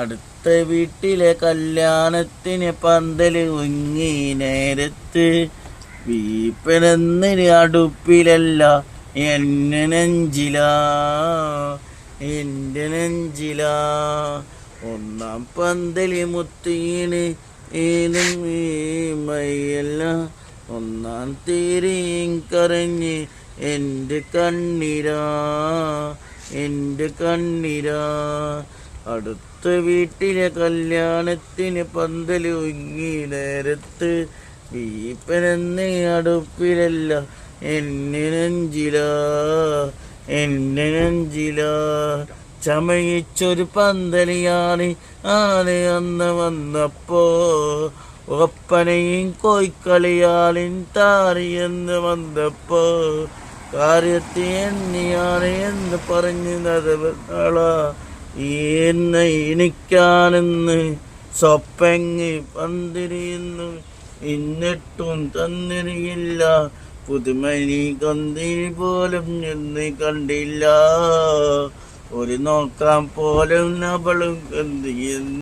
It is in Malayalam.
അടുത്ത വീട്ടിലെ കല്യാണത്തിന് പന്തല് ഒരുങ്ങി നേരത്ത് വീപ്പനെന്നിന് അടുപ്പിലല്ല എൻ്റെ നെഞ്ചിലാ, എൻ്റെ നെഞ്ചിലാ. ഒന്നാം പന്തല് മുത്തീന് ഏതും ഈ മൈയല്ല, ഒന്നാം തീരെയും കരഞ്ഞ് എൻ്റെ കണ്ണിരാ, എൻ്റെ കണ്ണിരാ. അടുത്ത വീട്ടിലെ കല്യാണത്തിന് പന്തല് ഒരുങ്ങി നേരത്ത് വീപ്പനെന്ന് അടുപ്പിലല്ല എൻ്റെ നെഞ്ചിലാ, എൻ്റെ നെഞ്ചിലാ. ചമയിച്ചൊരു പന്തലിയാണ് അന്ന് വന്നപ്പോ, ഒപ്പനയും കോയിക്കളിയാളിൻ താറിയെന്ന് വന്നപ്പോ, കാര്യത്തെ എണ്ണിയാണ് എന്ന് പറഞ്ഞ് നടവളാ എന്നെ എനിക്കാണെന്ന് സ്വപ്പങ്ങ് പന്തിരിയുന്നു, എന്നിട്ടും തന്നിരിയില്ല. പുതുമണി കന്തിരി പോലും എന്ന് കണ്ടില്ല, ഒരു നോക്കാൻ പോലും അവളും എന്ത്